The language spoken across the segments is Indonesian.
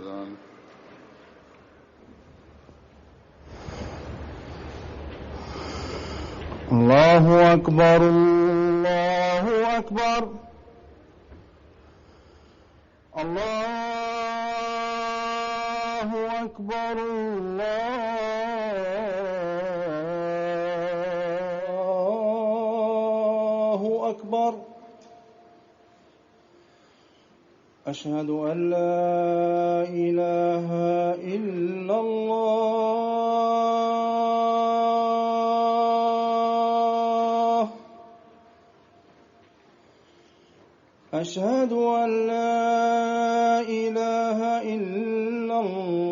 أذان. الله أكبر الله أكبر الله أكبر الله أكبر. أشهد أن لا إله إلا الله. أشهد أن لا إله إلا الله.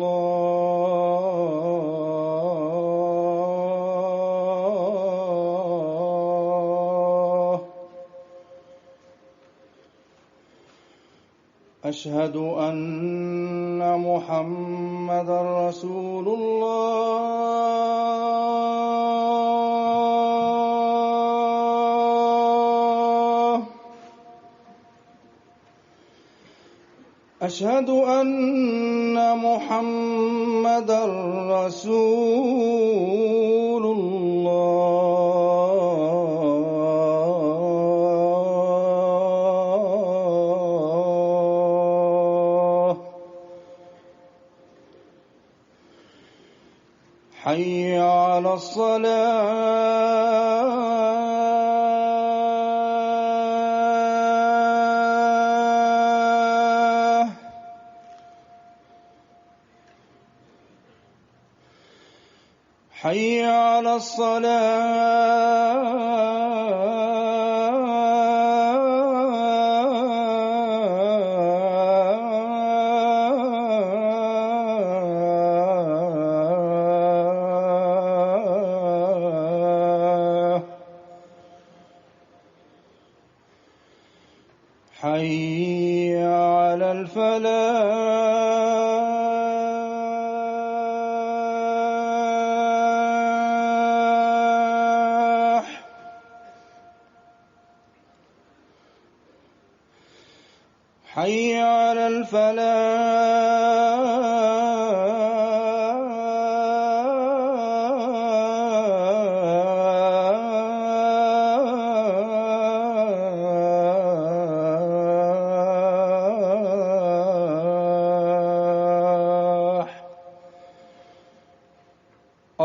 أشهد أن محمدًا رسول الله. أشهد أن محمدًا رسول الله. حي على الصلاة. حي على الصلاة. حي على الفلاح. حي على الفلاح.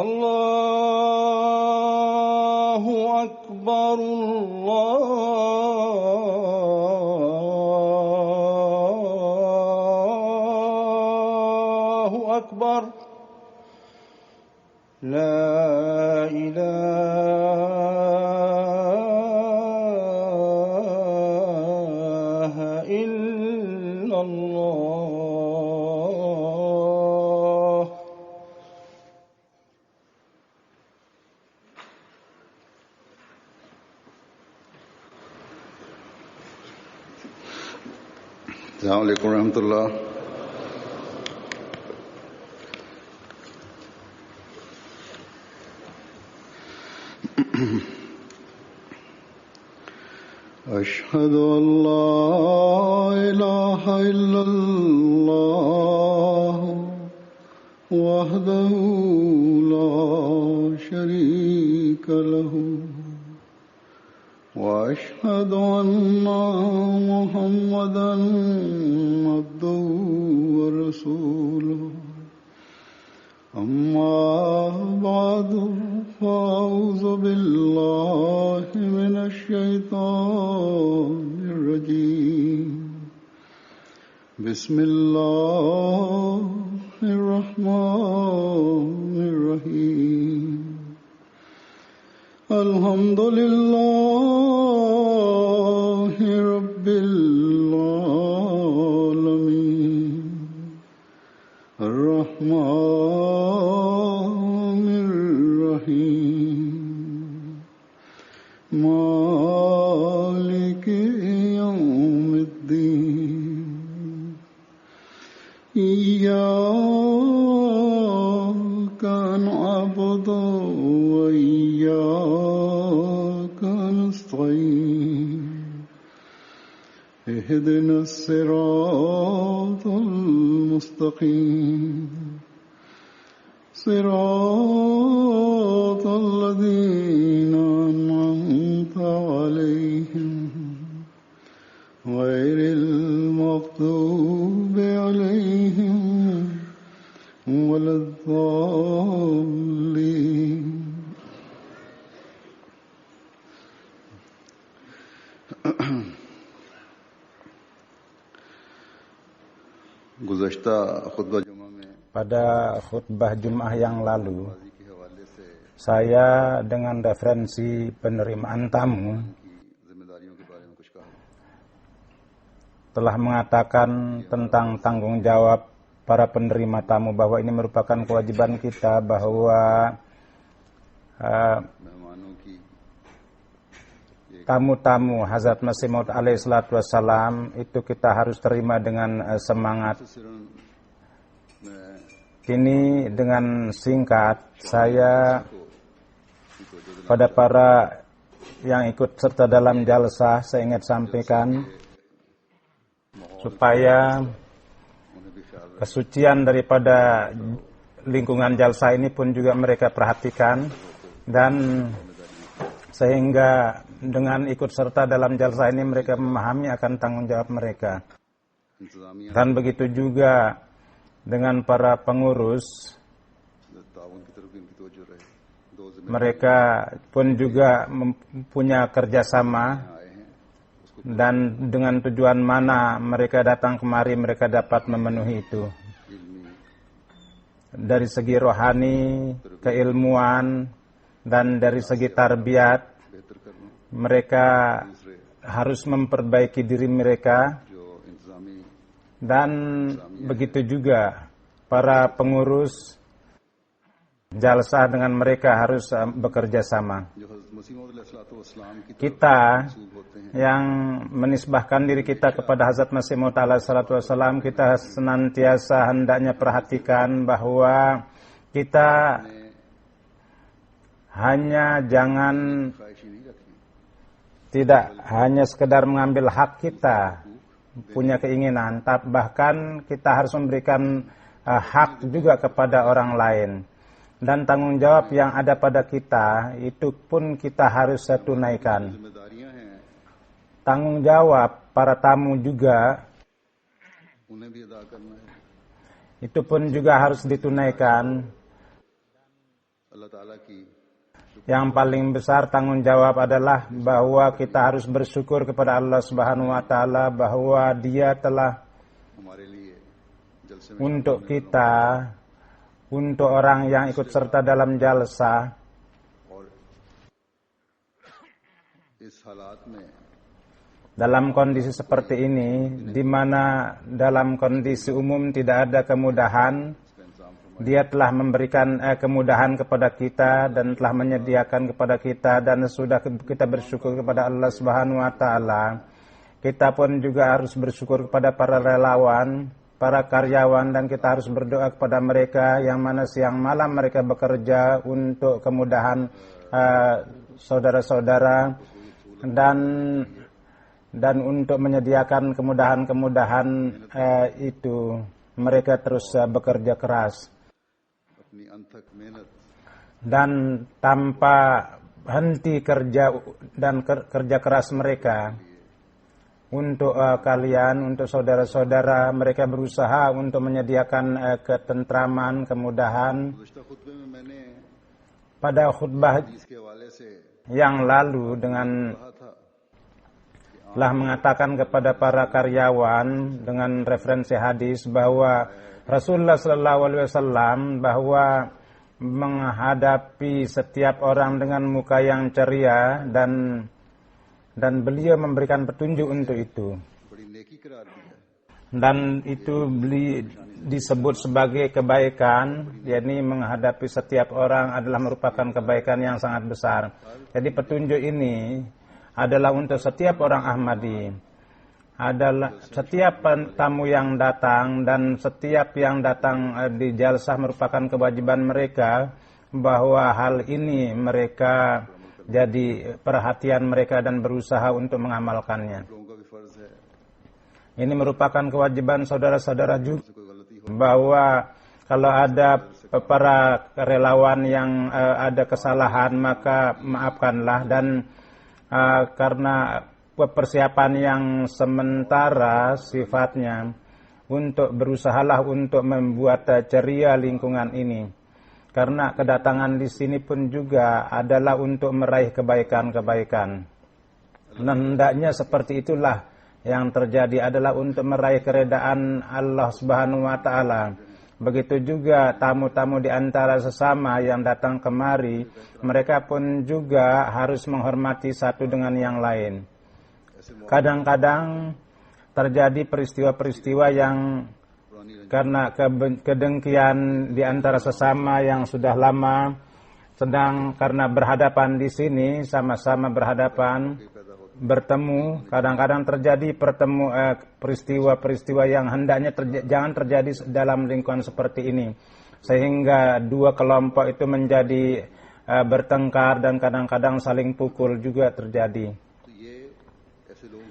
الله أكبر الله أكبر. لا إله إلا الله. السلام عليكم ورحمة الله. أشهد أن لا إله إلا الله وحده لا شريك له وأشهد أن محمدًا عبده ورسوله. أما بعد فأعوذ بالله من الشيطان الرجيم. بسم الله الرحمن الرحيم. الحمد لله رب العالمين. الرحمن الرحيم. مالك يوم الدين. إياك نعبد وإياك نستعين. اهدنا الصراط المستقيم صراط الذين أنعمت عليهم غير المغضوب عليهم ولا الضالين. Pada khutbah Jumat yang lalu, saya dengan referensi penerimaan tamu telah mengatakan tentang tanggung jawab para penerima tamu, bahwa ini merupakan kewajiban kita, bahwa tamu-tamu Hazrat Masih Maud alaihi salatu wassalam itu kita harus terima dengan semangat. Kini dengan singkat saya pada para yang ikut serta dalam jalsah, saya ingin sampaikan supaya kesucian daripada lingkungan jalsah ini pun juga mereka perhatikan, dan sehingga dengan ikut serta dalam jalsah ini mereka memahami akan tanggung jawab mereka. Dan begitu juga dengan para pengurus, mereka pun juga mempunyai kerjasama, dan dengan tujuan mana mereka datang kemari mereka dapat memenuhi itu. Dari segi rohani, keilmuan, dan dari segi tarbiyat, mereka harus memperbaiki diri mereka. Dan begitu juga para pengurus jalsah dengan mereka harus bekerja sama. Kita yang menisbahkan diri kita kepada Hazrat Masih Maud alaihi salatu wassalam, kita senantiasa hendaknya perhatikan bahwa kita hanya tidak hanya sekedar mengambil hak kita, punya keinginan, bahkan kita harus memberikan hak juga kepada orang lain. Dan tanggung jawab yang ada pada kita itu pun kita harus tunaikan. Tanggung jawab para tamu juga itu pun juga harus ditunaikan. Yang paling besar tanggung jawab adalah bahwa kita harus bersyukur kepada Allah Subhanahu wa taala bahwa Dia telah untuk kita, untuk orang yang ikut serta dalam jalsah, dalam kondisi seperti ini, di mana dalam kondisi umum tidak ada kemudahan, Dia telah memberikan kemudahan kepada kita dan telah menyediakan kepada kita, dan sudah kita bersyukur kepada Allah Subhanahu wa taala. Kita pun juga harus bersyukur kepada para relawan, para karyawan, dan kita harus berdoa kepada mereka yang mana siang malam mereka bekerja untuk kemudahan saudara-saudara dan untuk menyediakan kemudahan-kemudahan itu mereka terus bekerja keras. Dan tanpa henti kerja dan kerja keras mereka untuk kalian, untuk saudara-saudara, mereka berusaha untuk menyediakan ketentraman, kemudahan. Pada khutbah yang lalu telah mengatakan kepada para karyawan dengan referensi hadis bahwa Rasulullah sallallahu alaihi wasallam bahwa menghadapi setiap orang dengan muka yang ceria, dan beliau memberikan petunjuk untuk itu. Dan itu disebut sebagai kebaikan, yakni menghadapi setiap orang adalah merupakan kebaikan yang sangat besar. Jadi petunjuk ini adalah untuk setiap orang Ahmadi. Adalah setiap tamu yang datang dan setiap yang datang di jalsah merupakan kewajiban mereka, bahwa hal ini mereka jadi perhatian mereka dan berusaha untuk mengamalkannya. Ini merupakan kewajiban saudara-saudara juga bahwa kalau ada para relawan yang ada kesalahan maka maafkanlah, dan karena persiapan yang sementara sifatnya untuk berusahalah untuk membuat ceria lingkungan ini, karena kedatangan di sini pun juga adalah untuk meraih kebaikan-kebaikan. Hendaknya seperti itulah yang terjadi, adalah untuk meraih keredaan Allah Subhanahu wa taala. Begitu juga tamu-tamu di antara sesama yang datang kemari, mereka pun juga harus menghormati satu dengan yang lain. Kadang-kadang terjadi peristiwa-peristiwa yang karena kedengkian di antara sesama yang sudah lama, sedang karena berhadapan di sini, sama-sama berhadapan, bertemu, kadang-kadang terjadi peristiwa-peristiwa yang hendaknya jangan terjadi dalam lingkungan seperti ini, sehingga dua kelompok itu menjadi bertengkar dan kadang-kadang saling pukul juga terjadi.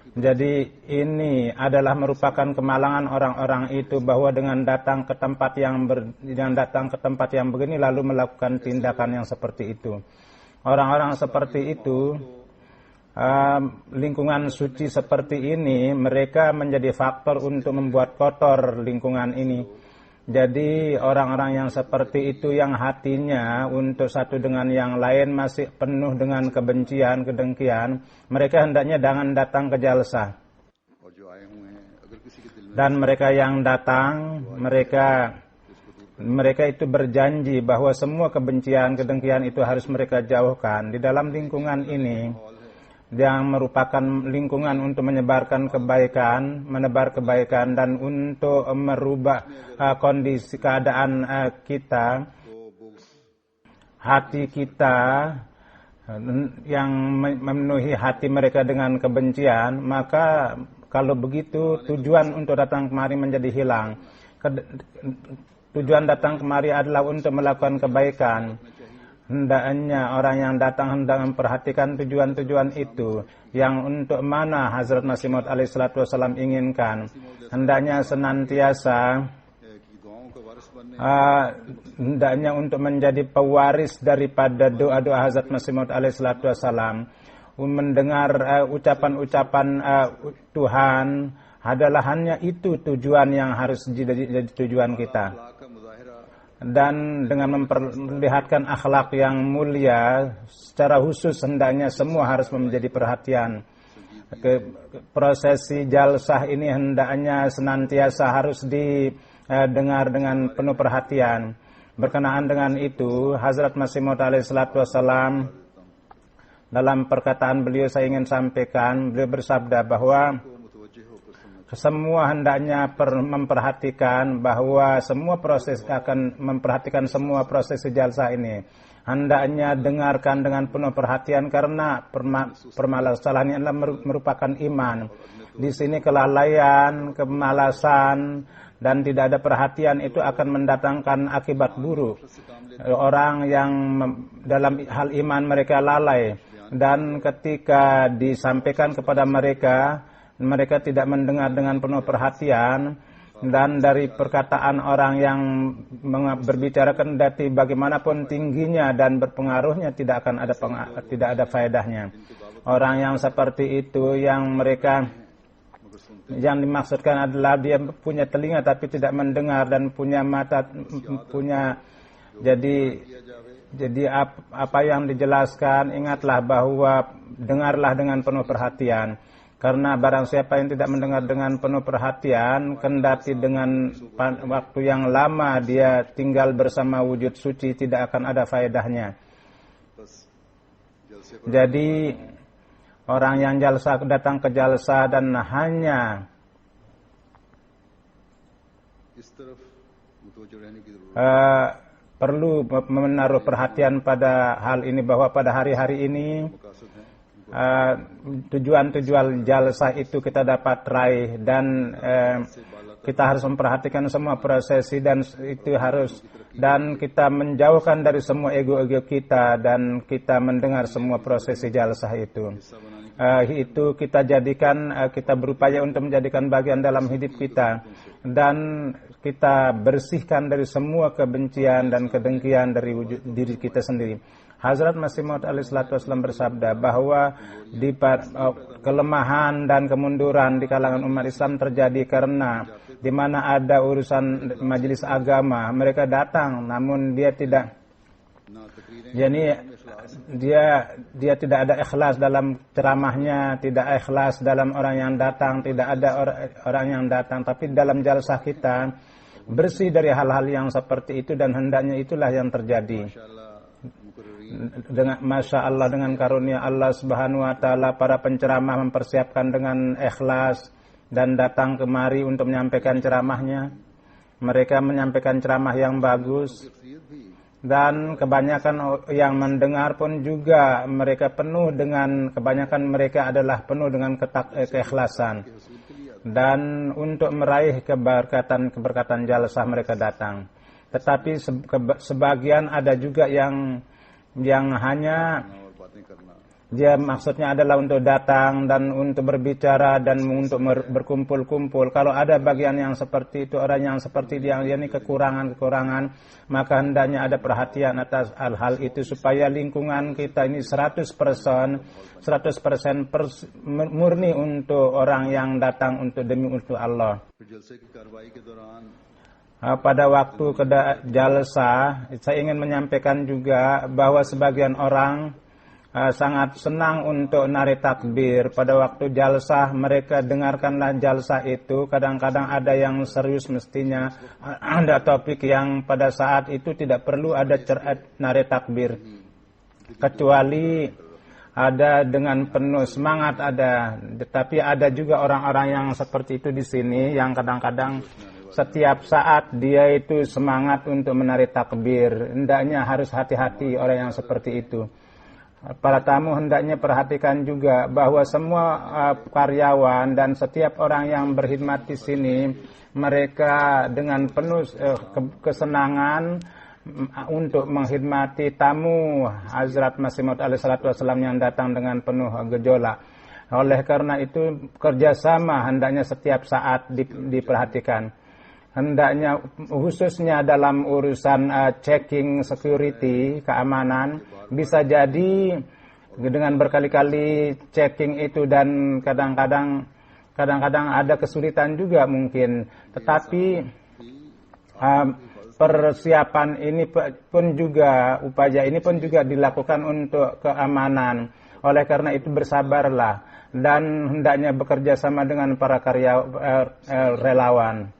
Jadi ini adalah merupakan kemalangan orang-orang itu, bahwa dengan datang ke tempat yang begini lalu melakukan tindakan yang seperti itu. Orang-orang seperti itu, lingkungan suci seperti ini, mereka menjadi faktor untuk membuat kotor lingkungan ini. Jadi orang-orang yang seperti itu, yang hatinya untuk satu dengan yang lain masih penuh dengan kebencian, kedengkian, mereka hendaknya jangan datang ke jalsa. Dan mereka yang datang, mereka itu berjanji bahwa semua kebencian, kedengkian itu harus mereka jauhkan di dalam lingkungan ini, yang merupakan lingkungan untuk menyebarkan kebaikan, menebar kebaikan, dan untuk merubah kondisi keadaan kita, hati kita yang memenuhi hati mereka dengan kebencian. Maka kalau begitu tujuan untuk datang kemari menjadi hilang. Tujuan datang kemari adalah untuk melakukan kebaikan. Hendaknya orang yang datang hendak memperhatikan tujuan-tujuan itu, yang untuk mana Hazrat Masih Maud alaihi salatu wasallam inginkan. Hendaknya senantiasa hendaknya untuk menjadi pewaris daripada doa-doa Hazrat Masih Maud alaihi salatu wasallam. Mendengar ucapan-ucapan Tuhan adalah hanya itu tujuan yang harus jadi tujuan kita. Dan dengan memperlihatkan akhlak yang mulia secara khusus, hendaknya semua harus menjadi perhatian. Prosesi jalsah ini hendaknya senantiasa harus didengar dengan penuh perhatian. Berkenaan dengan itu, Hazrat Masih Maud alaihi salatu wasallam dalam perkataan beliau saya ingin sampaikan, beliau bersabda bahwa semua hendaknya memperhatikan bahwa semua proses akan memperhatikan semua proses jalsah ini. Hendaknya dengarkan dengan penuh perhatian, karena permasalahan ini adalah merupakan iman. Di sini kelalaian, kemalasan, dan tidak ada perhatian itu akan mendatangkan akibat buruk. Orang yang dalam hal iman mereka lalai, dan ketika disampaikan kepada mereka tidak mendengar dengan penuh perhatian, dan dari perkataan orang yang berbicara kendati bagaimanapun tingginya dan berpengaruhnya tidak ada faedahnya. Orang yang seperti itu, yang dimaksudkan adalah dia punya telinga tapi tidak mendengar, dan punya mata, jadi apa yang dijelaskan, ingatlah bahwa dengarlah dengan penuh perhatian. Karena barang siapa yang tidak mendengar dengan penuh perhatian, kendati dengan waktu yang lama dia tinggal bersama wujud suci, tidak akan ada faedahnya. Jadi orang yang jalsa datang ke jalsa dan hanya perlu menaruh perhatian pada hal ini, bahwa pada hari-hari ini tujuan-tujuan jalsah itu kita dapat raih, dan kita harus memperhatikan semua prosesi, dan itu harus, dan kita menjauhkan dari semua ego-ego kita, dan kita mendengar semua prosesi jalsah itu. Itu kita jadikan, kita berupaya untuk menjadikan bagian dalam hidup kita, dan kita bersihkan dari semua kebencian dan kedengkian dari wujud diri kita sendiri. Hazrat Masih Maud alaihissalam bersabda bahwa kelemahan dan kemunduran di kalangan umat Islam terjadi karena di mana ada urusan majelis agama, mereka datang namun dia tidak, jadi dia tidak ada ikhlas dalam ceramahnya, tidak ikhlas dalam orang yang datang, tidak ada orang yang datang. Tapi dalam jalsah kita bersih dari hal-hal yang seperti itu, dan hendaknya itulah yang terjadi. Dengan Masya Allah, dengan karunia Allah Subhanahu wa Ta'ala, para penceramah mempersiapkan dengan ikhlas dan datang kemari untuk menyampaikan ceramahnya. Mereka menyampaikan ceramah yang bagus, dan kebanyakan yang mendengar pun juga mereka kebanyakan mereka adalah penuh dengan keikhlasan, dan untuk meraih keberkatan jalsah mereka datang. Tetapi sebagian ada juga yang hanya dia maksudnya adalah untuk datang dan untuk berbicara dan untuk berkumpul-kumpul. Kalau ada bagian yang seperti itu, orang yang seperti dia ini kekurangan-kekurangan, maka hendaknya ada perhatian atas hal itu supaya lingkungan kita ini 100% murni untuk orang yang datang untuk Allah. Pada waktu jalsah, saya ingin menyampaikan juga bahwa sebagian orang sangat senang untuk nari takbir. Pada waktu jalsah mereka dengarkanlah jalsah itu. Kadang-kadang ada yang serius, mestinya ada topik yang pada saat itu tidak perlu ada nari takbir, kecuali ada dengan penuh semangat ada. Tetapi ada juga orang-orang yang seperti itu di sini, yang kadang-kadang setiap saat dia itu semangat untuk menari takbir. Hendaknya harus hati-hati orang yang seperti itu. Para tamu hendaknya perhatikan juga bahwa semua karyawan dan setiap orang yang berkhidmat di sini, mereka dengan penuh kesenangan untuk menghormati tamu Hazrat Masih Maud alaihissalam yang datang dengan penuh gejolak. Oleh karena itu kerjasama hendaknya setiap saat diperhatikan. Hendaknya khususnya dalam urusan checking security, keamanan, bisa jadi dengan berkali-kali checking itu dan kadang-kadang ada kesulitan juga mungkin. Tetapi persiapan ini pun juga, upaya ini pun juga dilakukan untuk keamanan. Oleh karena itu bersabarlah dan hendaknya bekerja sama dengan para relawan.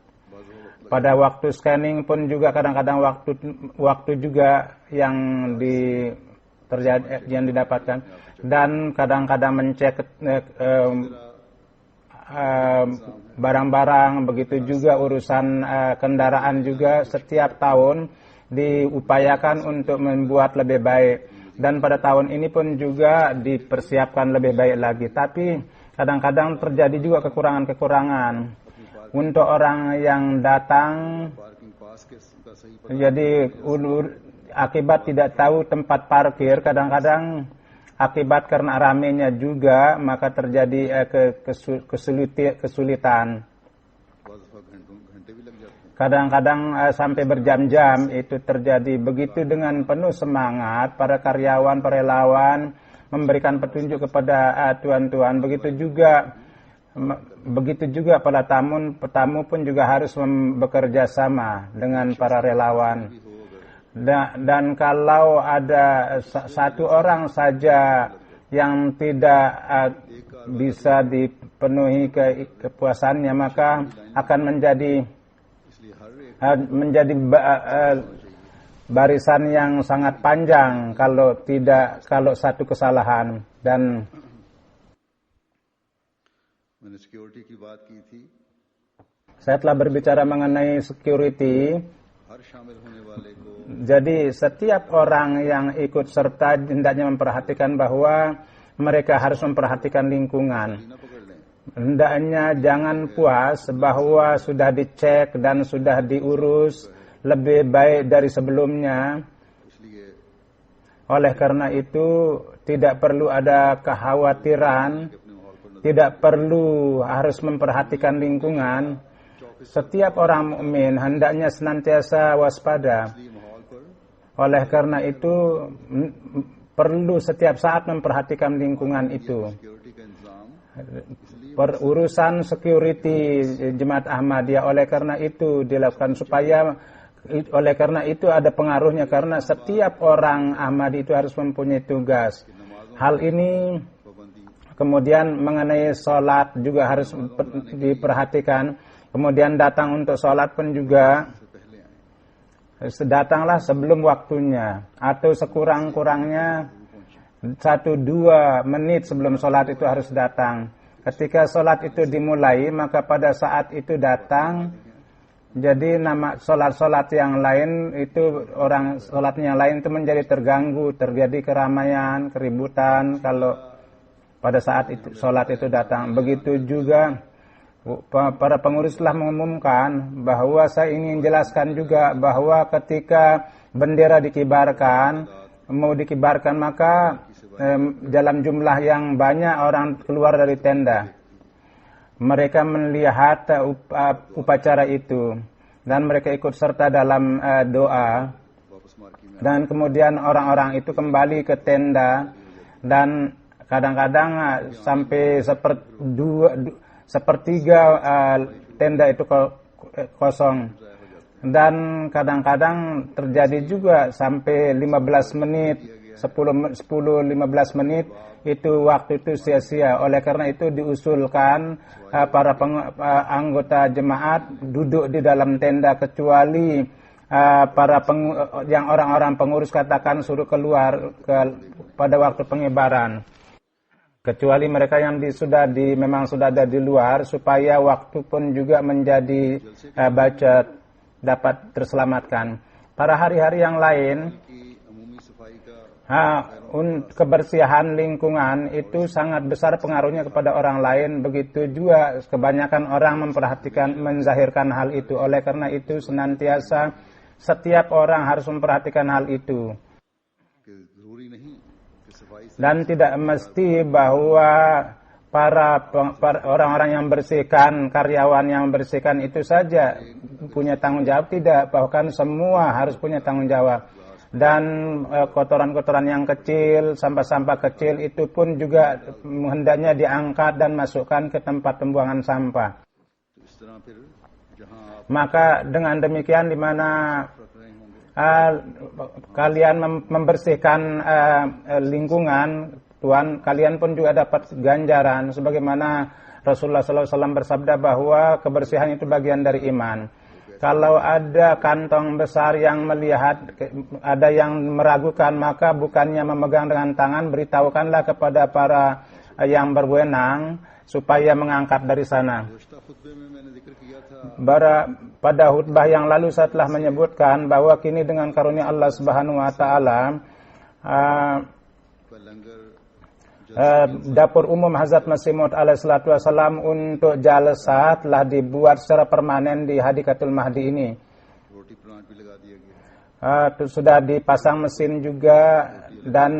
Pada waktu scanning pun juga kadang-kadang waktu juga yang didapatkan, dan kadang-kadang mencek barang-barang, begitu juga urusan kendaraan juga setiap tahun diupayakan untuk membuat lebih baik, dan pada tahun ini pun juga dipersiapkan lebih baik lagi. Tapi kadang-kadang terjadi juga kekurangan-kekurangan. Untuk orang yang datang, jadi akibat tidak tahu tempat parkir, kadang-kadang akibat karena ramenya juga, maka terjadi kesulitan. Kadang-kadang sampai berjam-jam itu terjadi. Begitu dengan penuh semangat para karyawan, para relawan memberikan petunjuk kepada tuan-tuan. Begitu juga para tamu pun juga harus bekerja sama dengan para relawan. Dan kalau ada satu orang saja yang tidak bisa dipenuhi kepuasannya, maka akan menjadi barisan yang sangat panjang kalau satu kesalahan. Dan saya telah berbicara mengenai security. Jadi setiap orang yang ikut serta hendaknya memperhatikan bahwa mereka harus memperhatikan lingkungan. Hendaknya jangan puas bahwa sudah dicek dan sudah diurus lebih baik dari sebelumnya. Oleh karena itu tidak perlu ada kekhawatiran, tidak perlu harus memperhatikan lingkungan. setiap orang mukmin hendaknya senantiasa waspada. Oleh karena itu perlu setiap saat memperhatikan lingkungan itu. Perurusan security Jemaat Ahmadiyah oleh karena itu dilakukan supaya oleh karena itu ada pengaruhnya karena setiap orang Ahmadi itu harus mempunyai tugas. Hal ini kemudian mengenai sholat juga harus diperhatikan. Kemudian datang untuk sholat pun juga datanglah sebelum waktunya atau sekurang-kurangnya 1-2 menit sebelum sholat itu harus datang. Ketika sholat itu dimulai maka pada saat itu datang. Jadi nama sholat-sholat yang lain itu orang sholatnya yang lain itu menjadi terganggu, terjadi keramaian, keributan kalau pada saat itu sholat itu datang. Begitu juga para pengurus telah mengumumkan bahwa saya ingin jelaskan juga bahwa ketika bendera dikibarkan, mau dikibarkan maka dalam jumlah yang banyak orang keluar dari tenda. Mereka melihat upacara itu dan mereka ikut serta dalam doa. Dan kemudian orang-orang itu kembali ke tenda dan kadang-kadang sampai sepertiga tenda itu kosong. Dan kadang-kadang terjadi juga sampai 15 menit, 10-15 menit itu waktu itu sia-sia. Oleh karena itu diusulkan para anggota jemaat duduk di dalam tenda kecuali yang orang-orang pengurus katakan suruh keluar pada waktu pengibaran. Kecuali mereka yang memang sudah ada di luar supaya waktu pun juga menjadi baca dapat terselamatkan. Pada hari-hari yang lain kebersihan lingkungan itu sangat besar pengaruhnya kepada orang lain. Begitu juga kebanyakan orang menzahirkan hal itu. Oleh karena itu senantiasa setiap orang harus memperhatikan hal itu. Dan tidak mesti bahwa para orang-orang yang bersihkan, karyawan yang bersihkan itu saja punya tanggung jawab. Tidak, bahkan semua harus punya tanggung jawab. Dan kotoran-kotoran yang kecil, sampah-sampah kecil itu pun juga hendaknya diangkat dan masukkan ke tempat pembuangan sampah. Maka dengan demikian di mana kalian membersihkan lingkungan, Tuhan, kalian pun juga dapat ganjaran sebagaimana Rasulullah SAW bersabda bahwa kebersihan itu bagian dari iman. Kalau ada kantong besar yang melihat ada yang meragukan, maka bukannya memegang dengan tangan, beritahukanlah kepada para yang berwenang supaya mengangkat dari sana. Pada khutbah yang lalu saya telah menyebutkan bahwa kini dengan karunia Allah Subhanahu wa taala dapur umum Hazrat Masih Maud alaihi salatu wasalam untuk jalsa telah dibuat secara permanen di Hadikatul Mahdi ini. Sudah dipasang mesin juga dan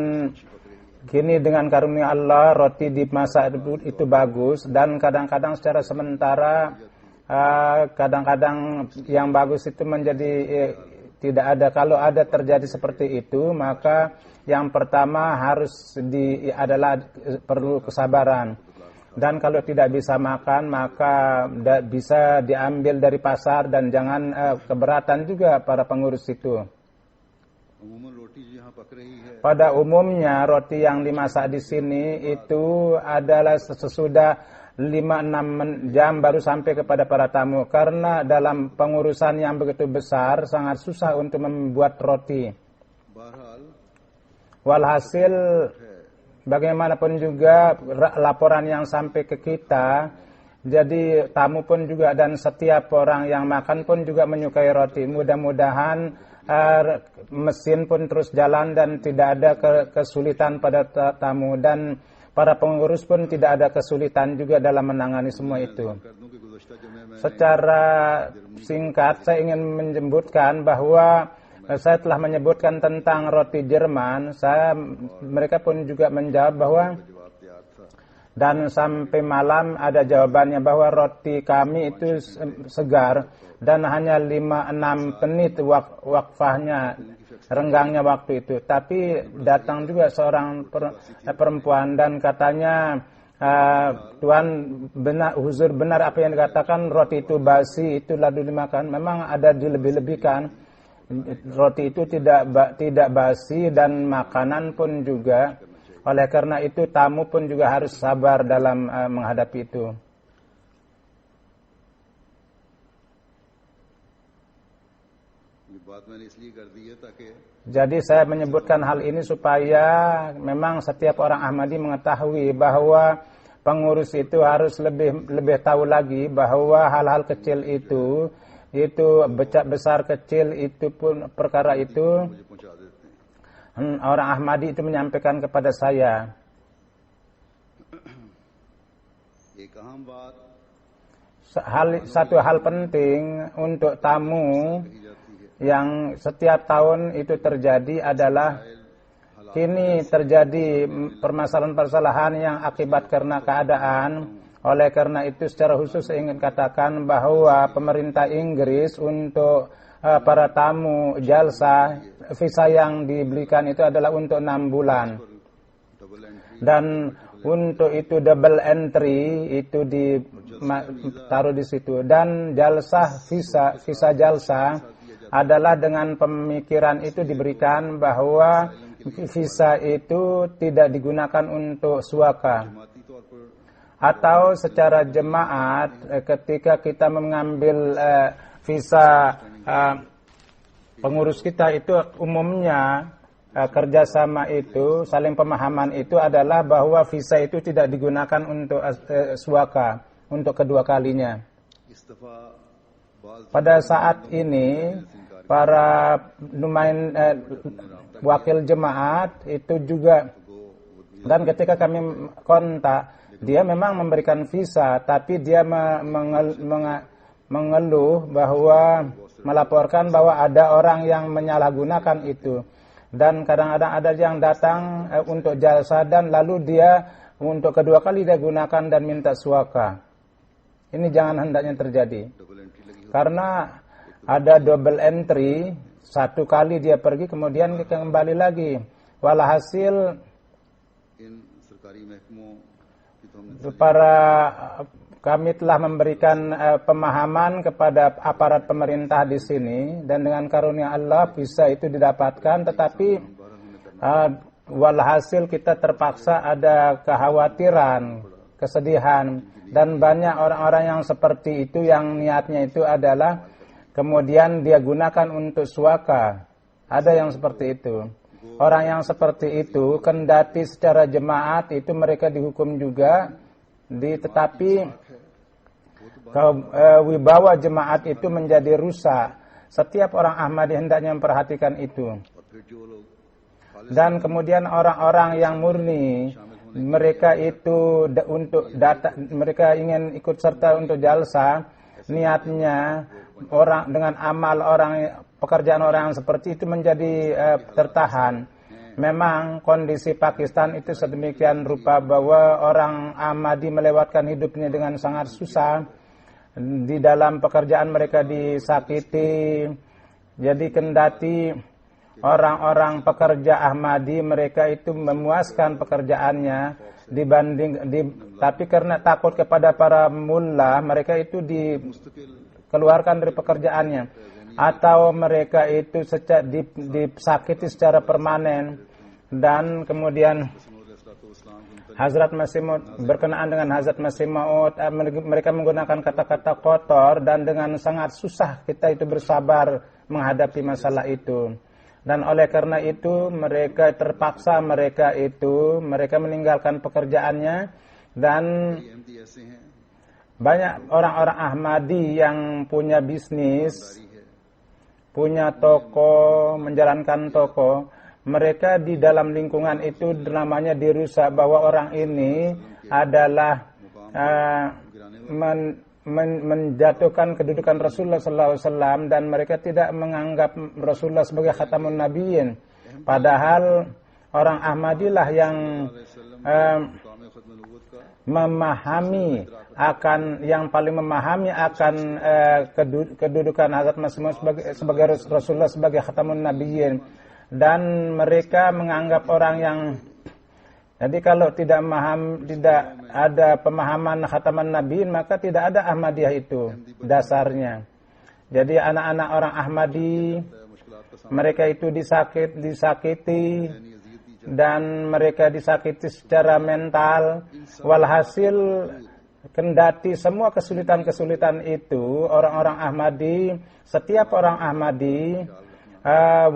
kini dengan karunia Allah roti dimasak itu bagus dan kadang-kadang secara sementara kadang-kadang yang bagus itu menjadi tidak ada. Kalau ada terjadi seperti itu maka yang pertama adalah perlu kesabaran. Dan kalau tidak bisa makan maka bisa diambil dari pasar dan jangan keberatan juga para pengurus itu. Pada umumnya roti yang dimasak di sini itu adalah sesudah 5-6 jam baru sampai kepada para tamu. Karena dalam pengurusan yang begitu besar sangat susah untuk membuat roti. Walhasil bagaimanapun juga laporan yang sampai ke kita, jadi tamu pun juga dan setiap orang yang makan pun juga menyukai roti. Mudah-mudahan mesin pun terus jalan dan tidak ada kesulitan pada tamu dan para pengurus pun tidak ada kesulitan juga dalam menangani semua itu. Secara singkat saya ingin menyebutkan bahwa saya telah menyebutkan tentang roti Jerman. Mereka pun juga menjawab bahwa Dan sampai malam ada jawabannya bahwa roti kami itu segar dan hanya 5-6 menit wakfahnya, renggangnya waktu itu. Tapi datang juga seorang perempuan dan katanya, Tuan huzur benar apa yang dikatakan, roti itu basi, itu lalu dimakan. Memang ada dilebih-lebihkan. Roti itu tidak basi dan makanan pun juga. Oleh karena itu tamu pun juga harus sabar dalam menghadapi itu. Jadi saya menyebutkan hal ini supaya memang setiap orang Ahmadi mengetahui bahwa pengurus itu harus lebih tahu lagi bahwa hal-hal kecil itu besar kecil itu pun perkara itu orang Ahmadi itu menyampaikan kepada saya. Satu hal penting untuk tamu yang setiap tahun itu terjadi adalah kini terjadi permasalahan-permasalahan yang akibat karena keadaan. Oleh karena itu secara khusus saya ingin katakan bahwa pemerintah Inggris untuk para tamu jalsa, visa yang diberikan itu adalah untuk 6 bulan. Dan untuk itu double entry itu ditaruh di situ. Dan jalsa visa jalsa adalah dengan pemikiran itu diberikan bahwa visa itu tidak digunakan untuk suaka. Atau secara jemaat ketika kita mengambil visa pengurus kita itu umumnya kerjasama itu, saling pemahaman itu adalah bahwa visa itu tidak digunakan untuk suaka, untuk kedua kalinya. Pada saat ini para wakil jemaat itu juga, dan ketika kami kontak, dia memang memberikan visa, tapi dia mengeluh bahwa melaporkan bahwa ada orang yang menyalahgunakan itu. Dan kadang-kadang ada yang datang untuk jalsa dan lalu dia untuk kedua kali dia gunakan dan minta suaka. Ini jangan hendaknya terjadi. Karena ada double entry, satu kali dia pergi kemudian kembali lagi. Walhasil kami telah memberikan pemahaman kepada aparat pemerintah di sini, dan dengan karunia Allah bisa itu didapatkan, tetapi walhasil kita terpaksa ada kekhawatiran, kesedihan, dan banyak orang-orang yang seperti itu yang niatnya itu adalah kemudian dia gunakan untuk suaka. Ada yang seperti itu. Orang yang seperti itu kendati secara jemaat itu mereka dihukum juga, tetapi wibawa jemaat itu menjadi rusak. Setiap orang Ahmadi hendaknya memperhatikan itu. Dan kemudian orang-orang yang murni, mereka itu mereka ingin ikut serta untuk jalsa, niatnya orang dengan amal pekerjaan orang yang seperti itu menjadi tertahan. Memang kondisi Pakistan itu sedemikian rupa bahwa orang Ahmadi melewatkan hidupnya dengan sangat susah. Di dalam pekerjaan mereka disakiti. Jadi kendati orang-orang pekerja Ahmadi mereka itu memuaskan pekerjaannya tapi karena takut kepada para mullah mereka itu dikeluarkan dari pekerjaannya, atau mereka itu disakiti secara permanen. Dan kemudian Hazrat Masih Maud, berkenaan dengan Hazrat Masih Maud, mereka menggunakan kata-kata kotor, dan dengan sangat susah kita itu bersabar menghadapi masalah itu. Dan oleh karena itu mereka terpaksa mereka meninggalkan pekerjaannya. Dan banyak orang-orang Ahmadi yang punya bisnis, punya toko, menjalankan toko, mereka di dalam lingkungan itu namanya dirusak bahwa orang ini adalah menjatuhkan kedudukan Rasulullah SAW, dan mereka tidak menganggap Rasulullah sebagai khatamun nabiyyin. Padahal orang Ahmadilah yang memahami akan yang paling memahami akan kedudukan Hazrat Masih Maud sebagai Rasulullah, sebagai khatamun nabiyyin, dan mereka menganggap orang yang jadi kalau tidak ada pemahaman khataman nabiyyin, maka tidak ada Ahmadiyah itu dasarnya. Jadi anak-anak orang Ahmadi mereka itu disakiti dan mereka disakiti secara mental. Walhasil kendati semua kesulitan-kesulitan itu orang-orang Ahmadi, setiap orang Ahmadi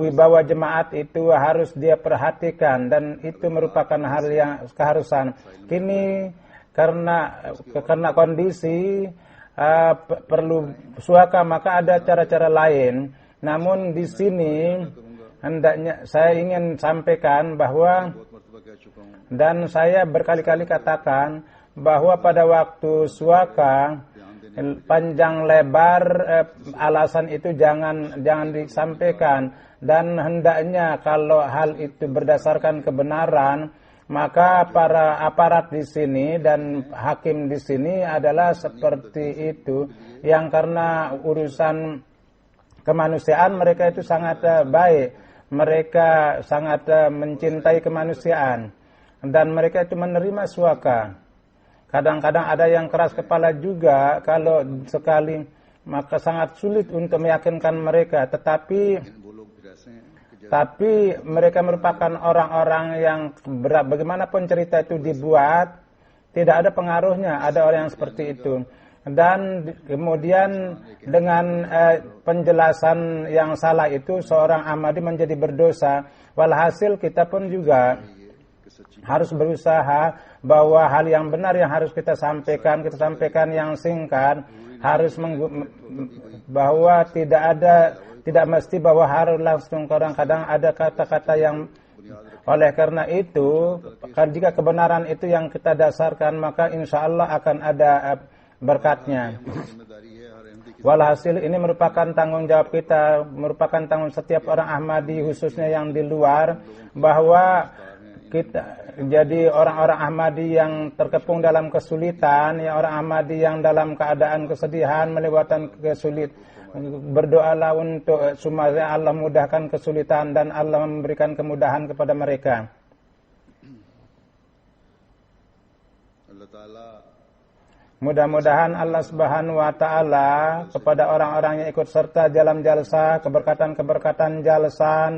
wibawa jemaat itu harus dia perhatikan, dan itu merupakan hal yang keharusan. Kini karena kondisi perlu suaka, maka ada cara-cara lain. Namun di sini hendaknya saya ingin sampaikan bahwa, dan saya berkali-kali katakan bahwa pada waktu suaka panjang lebar alasan itu jangan disampaikan, dan hendaknya kalau hal itu berdasarkan kebenaran, maka para aparat di sini dan hakim di sini adalah seperti itu, yang karena urusan kemanusiaan mereka itu sangat baik, mereka sangat mencintai kemanusiaan, dan mereka itu menerima suaka. Kadang-kadang ada yang keras kepala juga kalau sekali, maka sangat sulit untuk meyakinkan mereka. Tetapi mereka merupakan orang-orang yang bagaimanapun cerita itu dibuat, tidak ada pengaruhnya. Ada orang yang seperti itu. Dan kemudian dengan penjelasan yang salah itu seorang Ahmadi menjadi berdosa. Walhasil kita pun juga harus berusaha bahwa hal yang benar yang harus kita sampaikan yang singkat, harus bahwa tidak mesti bahwa harus langsung, kadang-kadang ada kata-kata yang, oleh karena itu jika kebenaran itu yang kita dasarkan, maka insya Allah akan ada berkatnya. Walhasil ini merupakan tanggung jawab kita, merupakan tanggung setiap orang Ahmadi khususnya yang di luar, bahwa kita jadi orang-orang Ahmadi yang terkepung dalam kesulitan, ya orang Ahmadi yang dalam keadaan kesedihan, melewati kesulitan, berdoalah untuk supaya Allah mudahkan kesulitan dan Allah memberikan kemudahan kepada mereka. Mudah-mudahan Allah Subhanahu wa taala kepada orang-orang yang ikut serta dalam jalsa, keberkatan jalsa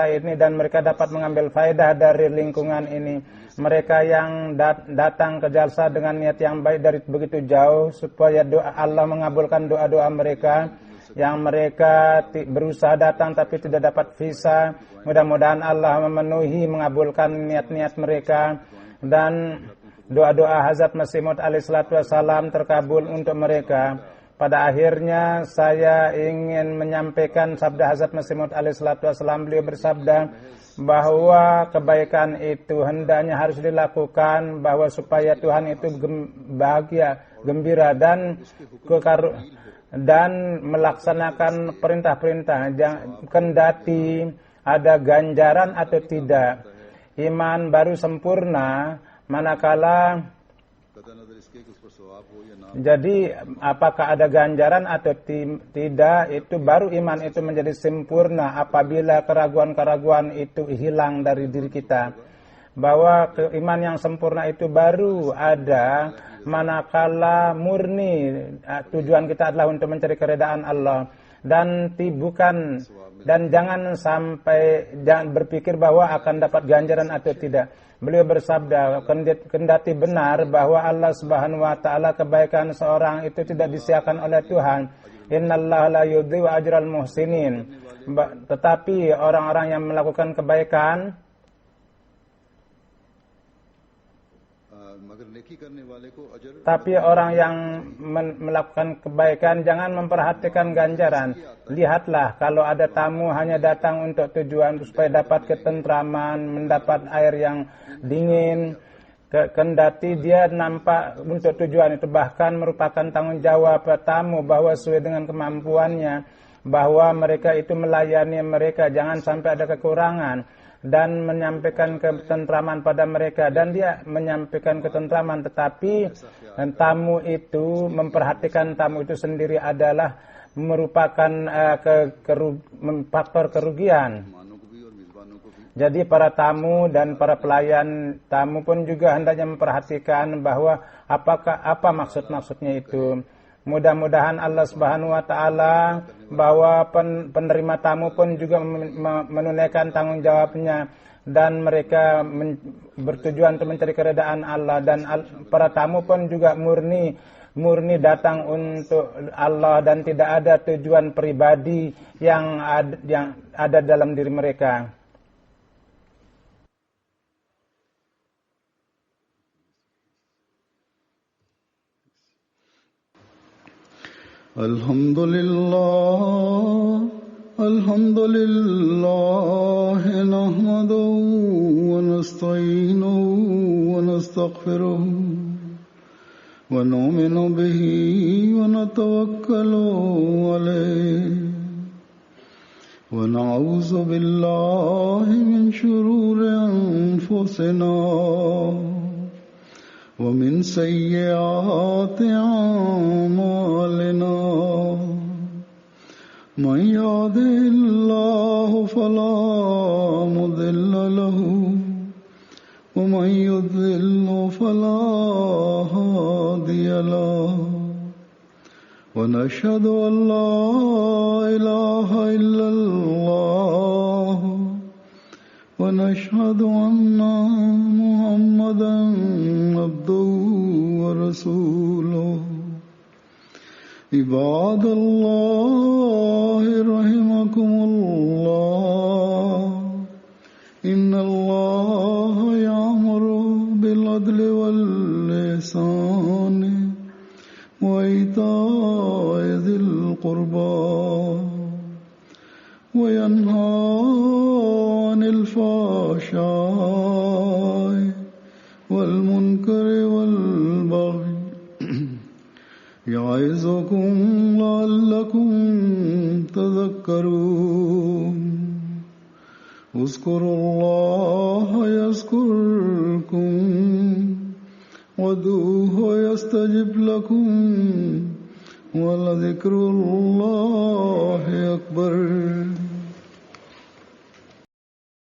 ini, dan mereka dapat mengambil faedah dari lingkungan ini. Mereka yang datang ke jalsa dengan niat yang baik dari begitu jauh, supaya Allah mengabulkan doa-doa mereka. Yang mereka berusaha datang tapi tidak dapat visa, mudah-mudahan Allah memenuhi, mengabulkan niat-niat mereka, dan doa-doa Hazrat Masih Maud alaihi salatu wassalam terkabul untuk mereka. Pada akhirnya saya ingin menyampaikan sabda Hazrat Masih Maud alaihi salatu wassalam. Beliau bersabda bahwa kebaikan itu hendaknya harus dilakukan, bahwa supaya Tuhan itu bahagia, gembira, dan melaksanakan perintah-perintah, kendati ada ganjaran atau tidak. Iman baru sempurna manakala jadi apakah ada ganjaran atau tidak, itu baru iman itu menjadi sempurna apabila keraguan-keraguan itu hilang dari diri kita. Bahwa iman yang sempurna itu baru ada manakala murni tujuan kita adalah untuk mencari keredaan Allah, dan jangan berpikir bahwa akan dapat ganjaran atau tidak. Beliau bersabda, kendati benar bahwa Allah Subhanahu wa taala kebaikan seorang itu tidak disia-siakan oleh Tuhan. Innallaha la yudhi'u ajral muhsinin. Tetapi orang-orang yang melakukan kebaikan, tapi orang yang melakukan kebaikan jangan memperhatikan ganjaran. Lihatlah, kalau ada tamu hanya datang untuk tujuan supaya dapat ketentraman, mendapat air yang dingin, kendati dia nampak untuk tujuan itu, bahkan merupakan tanggung jawab tamu bahwa sesuai dengan kemampuannya, bahwa mereka itu melayani mereka, jangan sampai ada kekurangan. dan menyampaikan ketentraman pada mereka, dan dia menyampaikan ketentraman, tetapi tamu itu memperhatikan tamu itu sendiri adalah merupakan faktor kerugian. Jadi para tamu dan para pelayan tamu pun juga hendaknya memperhatikan bahwa apa maksudnya itu. Mudah-mudahan Allah Subhanahu wa taala bahwa penerima tamu pun juga menunaikan tanggung jawabnya, dan mereka bertujuan untuk mencari keridaan Allah, dan para tamu pun juga murni datang untuk Allah dan tidak ada tujuan pribadi yang ada dalam diri mereka. Alhamdulillah nahmaduhu wa nasta'inuhu wa nastaghfiruh wa nu'minu bihi wa natawakkalu alayhi wa na'udzu billahi min shururi anfusina ومن سيئات أعمالنا من يهده الله فلا مضل له ومن يضلل فلا هادي له ونشهد أن لا إله إلا الله ونشهد أن محمدا عبده ورسوله عباد الله رحمكم الله إن الله يأمر بالعدل والإحسان وإيتاء ذي القربى وينهى عن الفحشاء والمنكر والبغي يعظكم لعلكم تذكرون اذكروا الله يذكركم وادعوه يستجب لكم ولذكر الله أكبر